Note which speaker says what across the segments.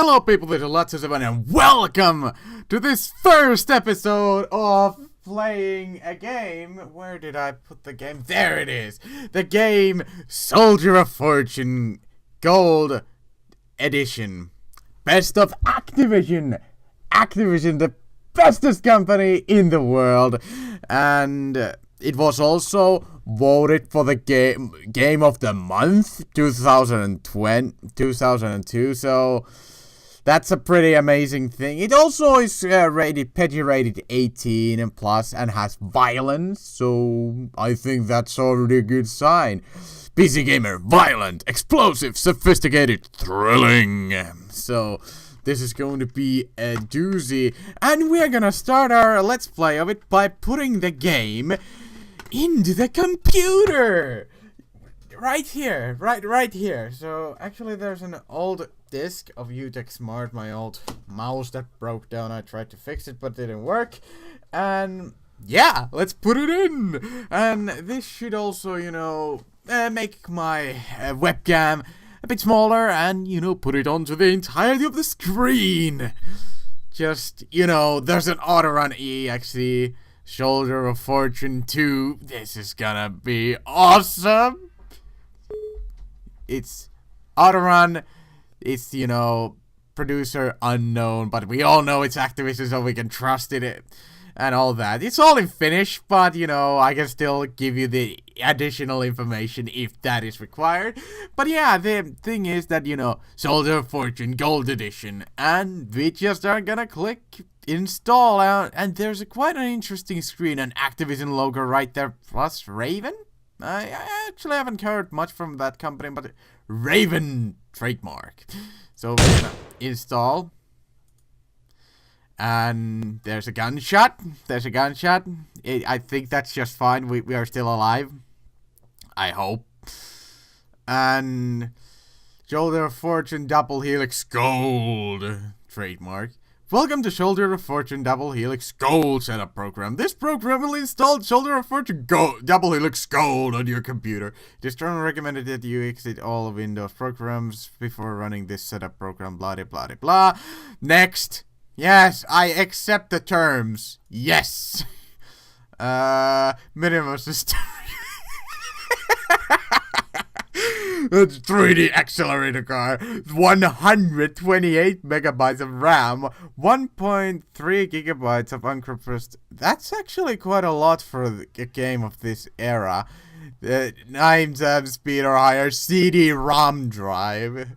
Speaker 1: Hello people, this is Lots7 and welcome to this first episode of playing a game. Where did I put the game? There it is! The game Soldier of Fortune Gold Edition. Best of Activision! Activision, the bestest company in the world. And it was also voted for the game of the month 2002, so that's a pretty amazing thing. It also is PEGI rated 18 and plus and has violence, so I think that's already a good sign. PC gamer, violent, explosive, sophisticated, thrilling. So this is going to be a doozy, and we are gonna start our let's play of it by putting the game into the computer right here, right here. So actually there's an old disc of UTech Smart, my old mouse that broke down. I tried to fix it but didn't work, and yeah, let's put it in. And this should also, you know, make my webcam a bit smaller and, you know, put it onto the entirety of the screen. Just, you know, there's an autorun EXE Soldier of Fortune 2. This is gonna be awesome. It's autorun. It's, you know, producer unknown, but we all know it's Activision, so we can trust it and all that. It's all in Finnish, but, you know, I can still give you the additional information if that is required. But yeah, the thing is that, you know, Soldier of Fortune Gold Edition, and we just are gonna click install out, and there's quite an interesting screen, an Activision logo right there, plus Raven. I actually haven't heard much from that company, but Raven trademark. So we're gonna install, and there's a gunshot. I think that's just fine. We are still alive, I hope. And Shoulder of Fortune Double Helix Gold trademark. Welcome to Shoulder of Fortune Double Helix Gold Setup Program. This program will install Shoulder of Fortune Double Helix Gold on your computer. It is strongly recommended that you exit all Windows programs before running this setup program, blah, blah, blah, blah. Next. Yes, I accept the terms. Yes. Minimum system. 3D accelerator card, 128 megabytes of RAM, 1.3 gigabytes of uncompressed. That's actually quite a lot for a game of this era. 9 times speed or higher, CD-ROM drive,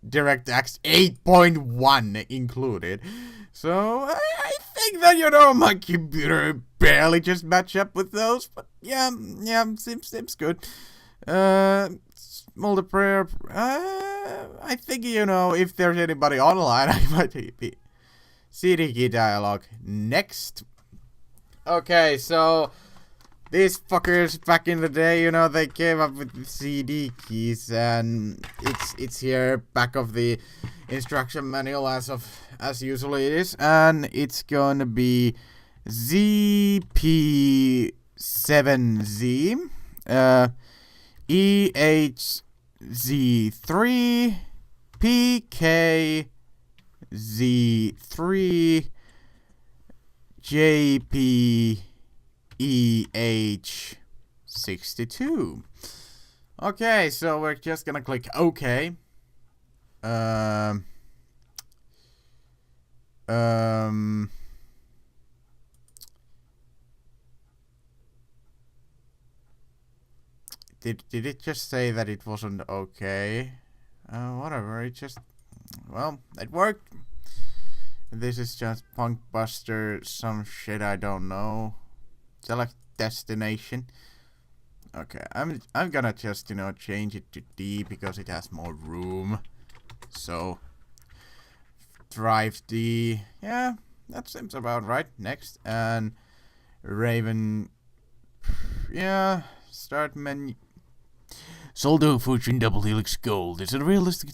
Speaker 1: DirectX 8.1 included. So I think that, you know, my computer barely just match up with those, but yeah, seems good. Multiplayer, I think, you know, if there's anybody online, I might be. CD key dialogue. Next. Okay, so these fuckers back in the day, you know, they came up with the CD keys, and it's here, back of the instruction manual as usually it is, and it's gonna be ZP7Z, EHZ3, PKZ3, JPEH62. Okay, so we're just gonna click OK. Did it just say that it wasn't okay? Whatever, it just, well, it worked. This is just Punkbuster, some shit I don't know. Select destination. Okay, I'm gonna just, you know, change it to D because it has more room. So, drive D. Yeah, that seems about right. Next, and Raven. Yeah, start menu. Soldier of Fortune Double Helix Gold is a realistic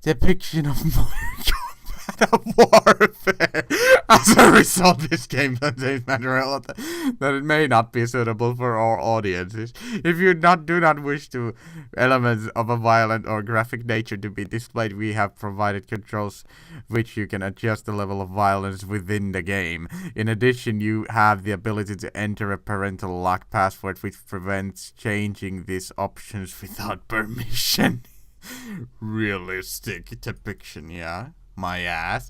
Speaker 1: depiction of modern combat of warfare. As a result, this game contains material that it may not be suitable for all audiences. If you do not wish to elements of a violent or graphic nature to be displayed, we have provided controls which you can adjust the level of violence within the game. In addition, you have the ability to enter a parental lock password which prevents changing these options without permission. Realistic depiction, yeah. My ass.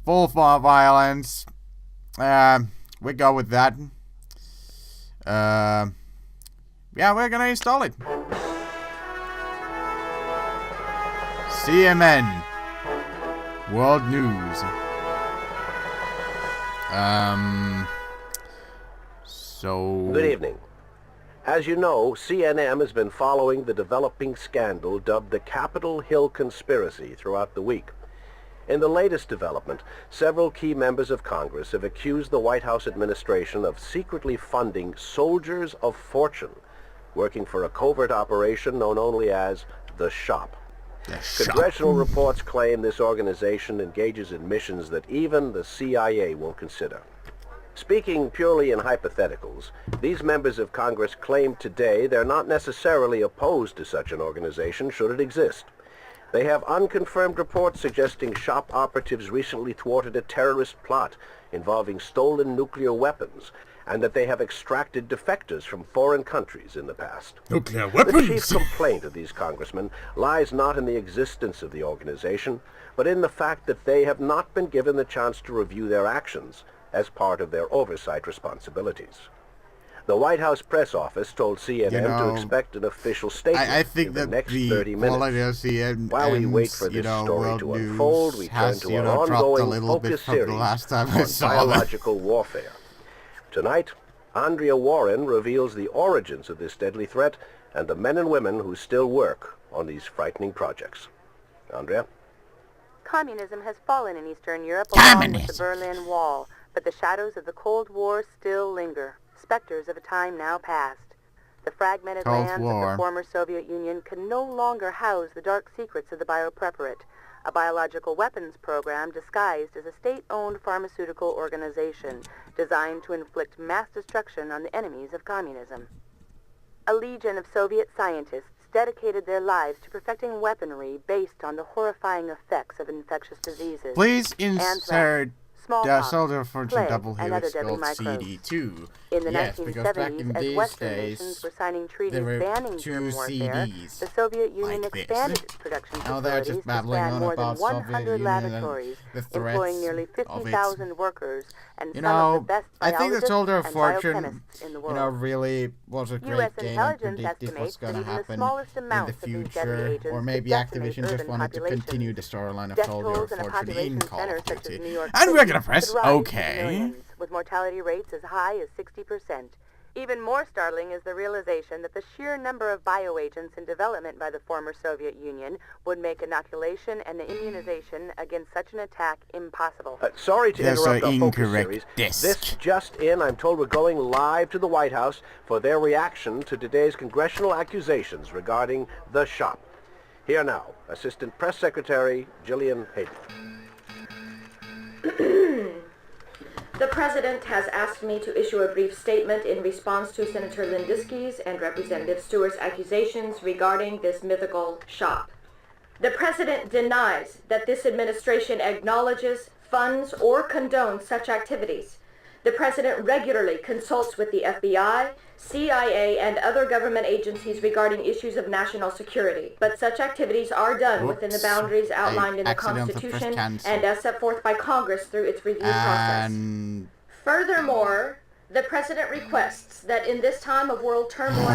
Speaker 1: Full violence. We go with that. Yeah, we're gonna install it. CMN. World News.
Speaker 2: Good evening. As you know, CNN has been following the developing scandal dubbed the Capitol Hill Conspiracy throughout the week. In the latest development, several key members of Congress have accused the White House administration of secretly funding soldiers of fortune, working for a covert operation known only as the Shop. Congressional reports claim this organization engages in missions that even the CIA won't consider. Speaking purely in hypotheticals, these members of Congress claim today they're not necessarily opposed to such an organization should it exist. They have unconfirmed reports suggesting Shop operatives recently thwarted a terrorist plot involving stolen nuclear weapons, and that they have extracted defectors from foreign countries in the past.
Speaker 1: Nuclear weapons!
Speaker 2: The chief complaint of these congressmen lies not in the existence of the organization, but in the fact that they have not been given the chance to review their actions as part of their oversight responsibilities. The White House press office told CNN to expect an official statement
Speaker 1: I think
Speaker 2: in the
Speaker 1: that
Speaker 2: next
Speaker 1: the
Speaker 2: 30 minutes. While we wait for this story to unfold, we turn to our ongoing focus series on biological warfare. Tonight, Andrea Warren reveals the origins of this deadly threat and the men and women who still work on these frightening projects. Andrea?
Speaker 3: Communism has fallen in Eastern Europe along with the Berlin Wall, but the shadows of the Cold War still linger, specters of a time now past. The fragmented lands of the former Soviet Union can no longer house the dark secrets of the biopreparate, a biological weapons program disguised as a state-owned pharmaceutical organization designed to inflict mass destruction on the enemies of communism. A legion of Soviet scientists dedicated their lives to perfecting weaponry based on the horrifying effects of infectious diseases.
Speaker 1: Please insert the Soldier of Fortune double
Speaker 3: Helix
Speaker 1: gold CD2.
Speaker 3: In the
Speaker 1: Yes, because back in
Speaker 3: 1970s, as
Speaker 1: these
Speaker 3: Western
Speaker 1: days,
Speaker 3: nations were signing treaties
Speaker 1: there were
Speaker 3: banning
Speaker 1: two
Speaker 3: germ warfare,
Speaker 1: CDs
Speaker 3: the Soviet Union
Speaker 1: like
Speaker 3: expanded
Speaker 1: this.
Speaker 3: its production
Speaker 1: Now they're
Speaker 3: facilities
Speaker 1: just
Speaker 3: to
Speaker 1: babbling
Speaker 3: span
Speaker 1: on
Speaker 3: more than
Speaker 1: about Soviet
Speaker 3: 100
Speaker 1: Union
Speaker 3: laboratories,
Speaker 1: and the
Speaker 3: employing nearly
Speaker 1: threats of it.
Speaker 3: 50,000 workers and
Speaker 1: You
Speaker 3: some of
Speaker 1: know,
Speaker 3: the best
Speaker 1: I think the
Speaker 3: biologists
Speaker 1: Soldier of
Speaker 3: and
Speaker 1: Fortune,
Speaker 3: biochemists in the world.
Speaker 1: really was a great
Speaker 3: U.S.
Speaker 1: game and
Speaker 3: intelligence
Speaker 1: predicted what's
Speaker 3: estimates
Speaker 1: going
Speaker 3: that
Speaker 1: to
Speaker 3: even the
Speaker 1: happen
Speaker 3: smallest
Speaker 1: in the
Speaker 3: amounts of these deadly
Speaker 1: future,
Speaker 3: agents
Speaker 1: or
Speaker 3: could
Speaker 1: maybe
Speaker 3: decimate
Speaker 1: Activision just
Speaker 3: urban
Speaker 1: wanted to
Speaker 3: populations.
Speaker 1: continue the storyline of
Speaker 3: Death
Speaker 1: Soldier
Speaker 3: tolls
Speaker 1: of
Speaker 3: in a
Speaker 1: Fortune in
Speaker 3: population
Speaker 1: Call
Speaker 3: center
Speaker 1: of
Speaker 3: such as
Speaker 1: Duty.
Speaker 3: New York
Speaker 1: And
Speaker 3: City
Speaker 1: we're gonna press
Speaker 3: could rise to
Speaker 1: OK.
Speaker 3: millions, with mortality rates as high as 60%. Even more startling is the realization that the sheer number of bioagents in development by the former Soviet Union would make inoculation and immunization against such an attack impossible.
Speaker 2: Sorry to interrupt our focus series.
Speaker 1: Disc.
Speaker 2: This just in, I'm told we're going live to the White House for their reaction to today's congressional accusations regarding the Shop. Here now, Assistant Press Secretary Gillian Hayden.
Speaker 4: The President has asked me to issue a brief statement in response to Senator Lindisky's and Representative Stewart's accusations regarding this mythical Shop. The President denies that this administration acknowledges, funds, or condones such activities. The President regularly consults with the FBI, CIA, and other government agencies regarding issues of national security, but such activities are done within the boundaries outlined in the Constitution and as set forth by Congress through its review process. Furthermore, the President requests that in this time of world turmoil,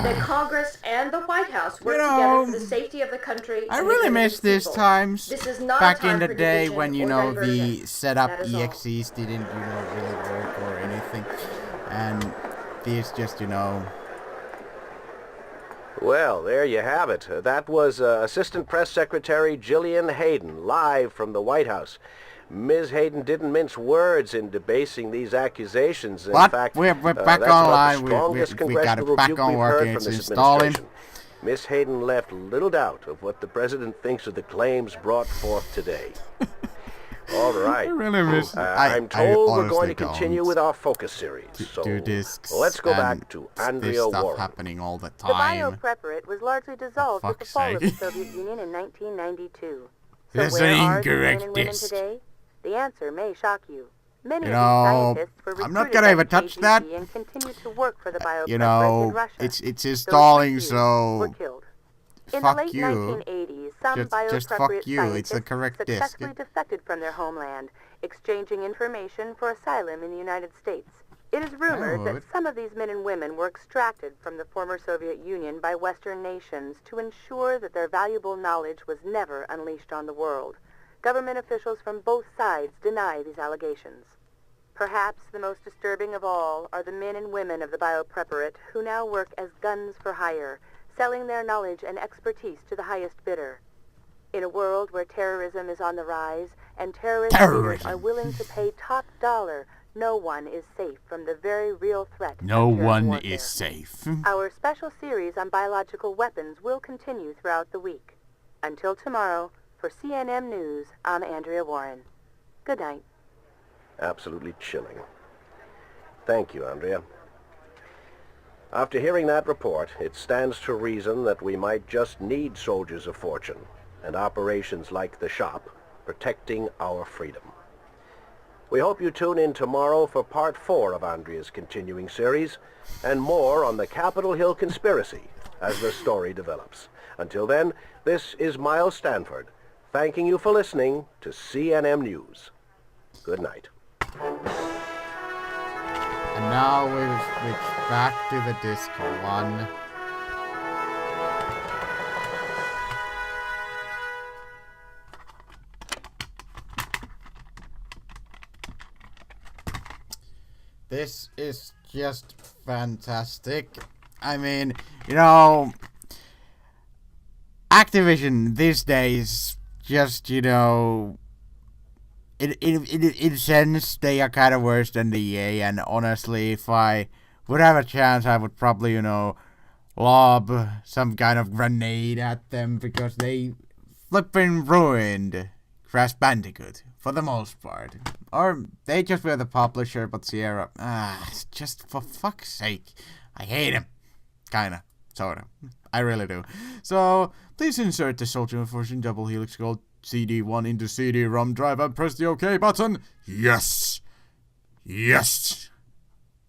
Speaker 4: that Congress and the White House work together for the safety of the country.
Speaker 1: I really miss these times.
Speaker 4: This is not
Speaker 1: back
Speaker 4: a time
Speaker 1: in the
Speaker 4: for
Speaker 1: day
Speaker 4: division
Speaker 1: when,
Speaker 4: or
Speaker 1: the
Speaker 4: diversion.
Speaker 1: setup
Speaker 4: That is all.
Speaker 1: EXEs didn't, really work or anything. And these just,
Speaker 2: Well, there you have it. That was Assistant Press Secretary Gillian Hayden, live from the White House. Ms. Hayden didn't mince words in debasing these accusations. In fact,
Speaker 1: we're back
Speaker 2: that's
Speaker 1: online.
Speaker 2: about the strongest
Speaker 1: we got
Speaker 2: congressional
Speaker 1: it back
Speaker 2: rebuke
Speaker 1: on
Speaker 2: we've
Speaker 1: working.
Speaker 2: heard from
Speaker 1: It's
Speaker 2: this
Speaker 1: installing.
Speaker 2: administration. Miss Hayden left little doubt of what the President thinks of the claims brought forth today. All right.
Speaker 1: I really miss.
Speaker 2: I'm told we're going to continue with our focus series. So let's go back to Andrea
Speaker 1: stuff
Speaker 2: Warren.
Speaker 1: Happening all the
Speaker 3: The
Speaker 1: time.
Speaker 3: biopreparate was largely dissolved with the fall of the Soviet Union in 1992. So
Speaker 1: That's
Speaker 3: where
Speaker 1: an
Speaker 3: are the men
Speaker 1: incorrect
Speaker 3: and women
Speaker 1: disc.
Speaker 3: today? The answer may shock you. Many
Speaker 1: You
Speaker 3: of
Speaker 1: know,
Speaker 3: these scientists were
Speaker 1: I'm not
Speaker 3: recruited
Speaker 1: gonna
Speaker 3: by
Speaker 1: even
Speaker 3: the
Speaker 1: touch
Speaker 3: KGB
Speaker 1: that.
Speaker 3: and continue to work for the biopreparate
Speaker 1: You
Speaker 3: in
Speaker 1: know,
Speaker 3: Russia.
Speaker 1: it's
Speaker 3: Those
Speaker 1: installing,
Speaker 3: refused
Speaker 1: so
Speaker 3: were killed. In
Speaker 1: fuck
Speaker 3: the late
Speaker 1: you.
Speaker 3: 1980s, some
Speaker 1: Just fuck
Speaker 3: biopreparate
Speaker 1: you.
Speaker 3: scientists
Speaker 1: It's the correct disc.
Speaker 3: successfully defected from their homeland, exchanging information for asylum in the United States. It is rumored that some of these men and women were extracted from the former Soviet Union by Western nations to ensure that their valuable knowledge was never unleashed on the world. Government officials from both sides deny these allegations. Perhaps the most disturbing of all are the men and women of the biopreparate who now work as guns for hire, selling their knowledge and expertise to the highest bidder. In a world where terrorism is on the rise and terrorist leaders are willing to pay top dollar, no one is safe from the very real threat.
Speaker 1: No
Speaker 3: of germ
Speaker 1: one
Speaker 3: warfare.
Speaker 1: is safe.
Speaker 3: Our special series on biological weapons will continue throughout the week. Until tomorrow, for CNN News, I'm Andrea Warren. Good night.
Speaker 2: Absolutely chilling. Thank you, Andrea. After hearing that report, it stands to reason that we might just need soldiers of fortune and operations like the shop protecting our freedom. We hope you tune in tomorrow for part 4 of Andrea's continuing series and more on the Capitol Hill conspiracy as the story develops. Until then, this is Miles Stanford, thanking you for listening to CNN News. Good night.
Speaker 1: And now we'll switch back to the disc 1. This is just fantastic. I mean, you know, Activision these days just, you know, in a sense, they are kind of worse than the EA, and honestly, if I would have a chance, I would probably, you know, lob some kind of grenade at them, because they flippin' ruined Crash Bandicoot, for the most part. Or they just were the publisher, but Sierra, just for fuck's sake, I hate him. Kinda, sorta, I really do. So, please insert the Soldier Fortune Double Helix Gold CD1 into CD-ROM drive and press the OK button. Yes! Yes!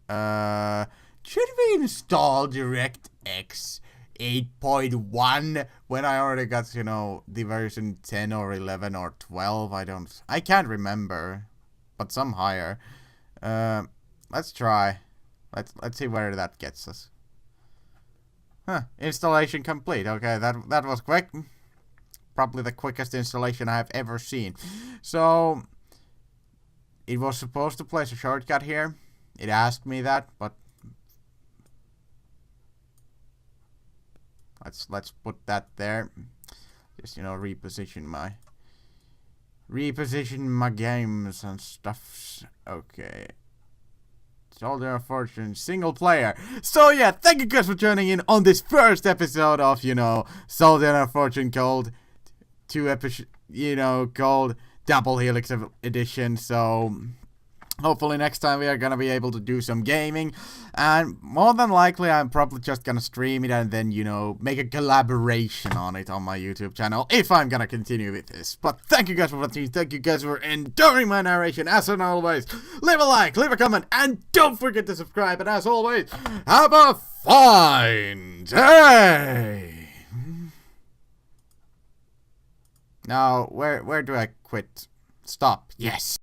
Speaker 1: Should we install DirectX 8.1 when I already got, you know, the version 10 or 11 or 12? I can't remember, but some higher. Let's try. Let's see where that gets us. Huh, installation complete. Okay, that was quick. Probably the quickest installation I have ever seen. So, it was supposed to place a shortcut here. It asked me that, but let's put that there. Just, you know, reposition my games and stuff. Okay. Soldier of Fortune single player. So yeah, thank you guys for joining in on this first episode of, you know, Soldier of Fortune called called Double Helix edition. So hopefully next time we are gonna be able to do some gaming, and more than likely I'm probably just gonna stream it and then, you know, make a collaboration on it on my YouTube channel if I'm gonna continue with this. But thank you guys for watching, thank you guys for enduring my narration. As always, leave a like, leave a comment, and don't forget to subscribe. And as always, have a fine day. Now, where do I quit? Stop. Yes.